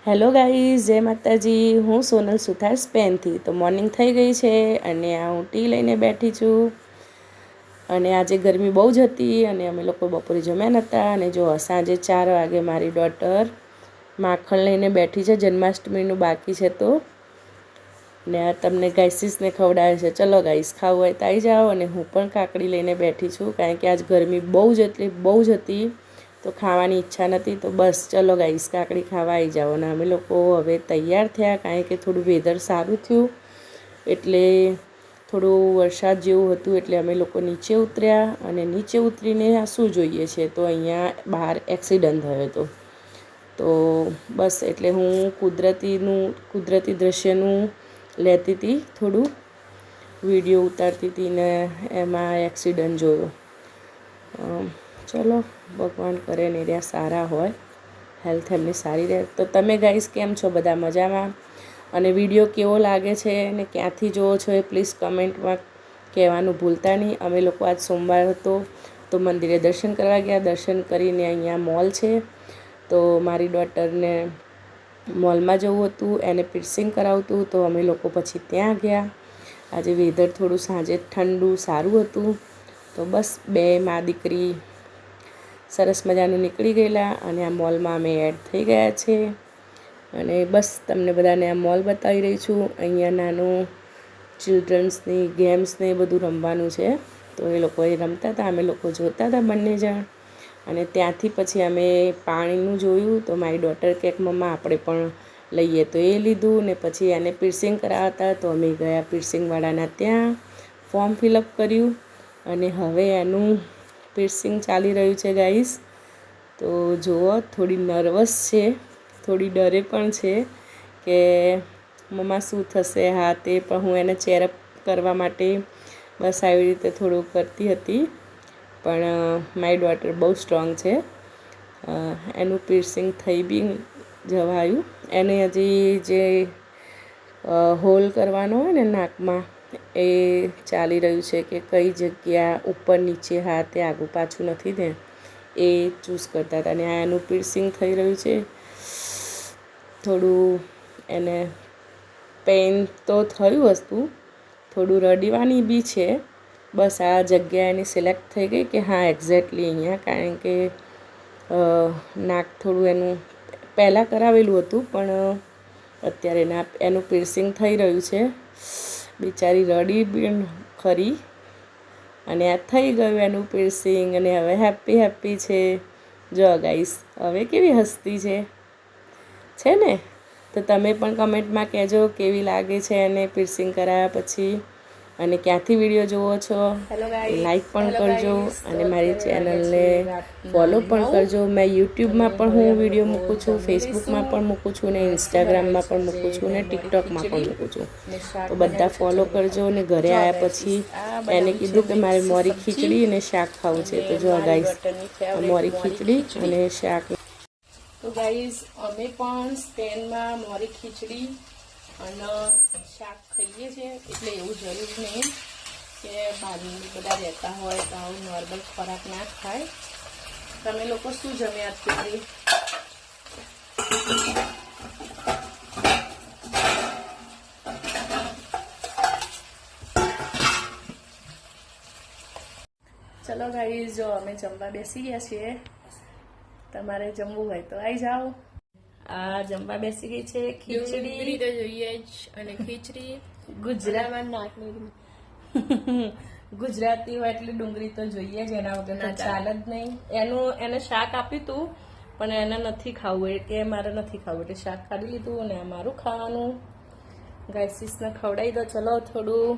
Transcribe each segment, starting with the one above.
Hello guys, જય માતાજી। હું સોનલ સુથાર સ્પેનથી। તો મોર્નિંગ થઈ ગઈ છે અને આ હું ટી લઈને બેઠી છું। અને આજે ગરમી બહુ જ હતી અને અમે લોકો બપોરે જમ્યા નહોતા। અને જો સાંજે 4 વાગે મારી ડોટર માખણ લઈને બેઠી છે। જન્માષ્ટમીનું બાકી છે તો ને તમને ગાઈસીસને ખવડાવે છે। ચલો ગાઈસ, ખાવું હોય તો આવી જાઓ। અને હું પણ કાકડી લઈને બેઠી છું કારણ કે આજ ગરમી બહુ જ હતી તો ખાવાની ઈચ્છા નથી। તો બસ ચલો ગાઈસ, કાકડી ખાવા આવી જાઓ। અને અમે લોકો હવે તૈયાર થયા કારણ કે થોડું વેધર સારું થયું એટલે થોડું વરસાદ જેવું હતું એટલે અમે લોકો નીચે ઉતર્યા। અને નીચે ઉતરીને શું જોઈએ છે તો અહીંયા બહાર એક્સિડન્ટ થયો હતો। તો બસ એટલે હું કુદરતી દૃશ્યનું લેતી હતી, થોડું વિડીયો ઉતારતી હતી ને એમાં એક્સિડન્ટ જોયો। ચલો, ભગવાન કરે ને રહ્યા સારા હોય, હેલ્થ એમની સારી રહે। તો તમે ગાઈસ કેમ છો? બધા મજામાં? અને વિડીયો કેવો લાગે છે ને ક્યાંથી જુઓ છો એ પ્લીઝ કમેન્ટમાં કહેવાનું ભૂલતા નહીં। અમે લોકો આજ સોમવાર હતો તો મંદિરે દર્શન કરવા ગયા। દર્શન કરીને અહીંયા મોલ છે તો મારી ડોટરને મોલમાં જવું હતું, એને પીર્સિંગ કરાવતું તો અમે લોકો પછી ત્યાં ગયા। આજે વેધર થોડું સાંજે ઠંડુ સારું હતું તો બસ બે મા દીકરી સરસ મજાનું નીકળી ગયેલા અને આ મોલમાં અમે એડ થઈ ગયા છે। અને બસ તમને બધાને આ મોલ બતાવી રહી છું। અહીંયા નાનું ચિલ્ડ્રન્સની ગેમ્સને એ બધું રમવાનું છે તો એ લોકો એ રમતા હતા, અમે લોકો જોતા હતા બંને જણ। અને ત્યાંથી પછી અમે પાણીનું જોયું તો મારી ડોટર કહે કે મમ્મા આપણે પણ લઈએ, તો એ લીધું। ને પછી એને પીર્સિંગ કરાવતા તો અમે ગયા પીર્સિંગવાળાના ત્યાં, ફોર્મ ફિલઅપ કર્યું અને હવે એનું પીર્સિંગ ચાલી રહ્યું છે ગાઈસ। તો જુઓ, થોડી નર્વસ છે, થોડી ડરે પણ છે કે મમ્મા શું થશે। હા, તે પણ હું એને ચેરઅપ કરવા માટે બસ આવી રીતે થોડું કરતી હતી પણ મારી ડોટર બહુ સ્ટ્રોંગ છે। એનું પીર્સિંગ થઈ બી જવાયું। એને હજી જે હોલ કરવાનો હોય ને નાકમાં એ ચાલી રહ્યું છે કે કઈ જગ્યા ઉપર નીચે, હા તે આગું પાછું નથી ને એ ચૂઝ કરતા હતા। અને આ એનું પીર્સિંગ થઈ રહ્યું છે। થોડું એને પેઇન તો થયું હતું, થોડું રડવાની બી છે। બસ આ જગ્યા એની સિલેક્ટ થઈ ગઈ કે હા એક્ઝેક્ટલી અહીંયા, કારણ કે નાક થોડું એનું પહેલાં કરાવેલું હતું પણ અત્યારે એનું પીર્સિંગ થઈ રહ્યું છે। બિચારી રડી બી ખરી અને આ થઈ ગયું એનું પીર્સિંગ અને હવે હેપી છે। જો ગાઈસ, હવે કેવી હસતી છે ને? તો તમે પણ કમેન્ટમાં કહેજો કેવી લાગે છે એને પીર્સિંગ કરાવ્યા પછી અને ક્યાંથી વિડીયો જુઓ છો। લાઈક પણ કરજો અને મારી ચેનલને ફોલો પણ કરજો। મેં યુટ્યુબમાં પણ હું વિડીયો મૂકું છું, ફેસબુકમાં પણ મૂકું છું ને ઇન્સ્ટાગ્રામમાં પણ મૂકું છું ને ટિકટોકમાં પણ મૂકું છું। તો બધા ફોલો કરજો। અને ઘરે આવ્યા પછી એને કીધું કે મારે મોરી ખીચડી અને શાક ખાવું છે તો જો ગાઈસ મોરી ખીચડી અને શાક। તો ગાઈઝ, અમે પણ સ્પેનમાં મોરી ખીચડી અને શાક ખાઈએ છીએ એટલે એવું જરૂર નહીં કે બહારની બધા રહેતા હોય તો આવું નોર્મલ ખોરાક ના ખાય। તમે લોકો શું જમ્યા અત્યારે? ચલો ગાઈઝ, જો અમે જમવા બેસી ગયા છીએ, તમારે જમવું હોય તો આવી જાઓ। આ જમવા બેસી ગઈ છે ખીચડી તો જોઈએ જ અને ખીચડી ગુજરાતી હોય એટલે ડુંગળી તો જોઈએ જ, એના વગર તો ચાલે જ નહીં। એને શાક આપ્યું હતું પણ એને નથી ખાવું એટલે મારે નથી ખાવું એટલે શાક કાઢી લીધું અને મારું ખાવાનું ગાઈસીસને ખવડાવી દો। ચલો થોડું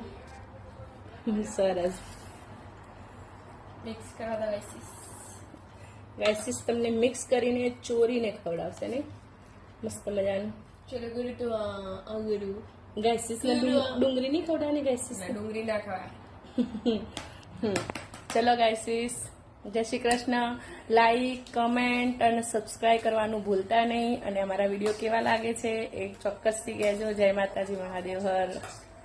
સરસ મિક્સ કરવા દો ગાઈસીસ તમને મિક્સ કરીને ચોરીને ખવડાવશે નહીં? મસ્ત મજાનું। ચલો ગુરુ તો અંગુરુ ગાઈસીસને ડુંગળી નહીં ખવડાવવાની, ગાઈસીસ ડુંગળી ના ખવાય। ચલો ગાઈસીસ, જય શ્રી કૃષ્ણ। લાઈક, કમેન્ટ અને સબસ્ક્રાઈબ કરવાનું ભૂલતા નહીં। અને અમારા વિડીયો કેવા લાગે છે એ ચોક્કસથી કહેજો। જય માતાજી, મહાદેવ હર।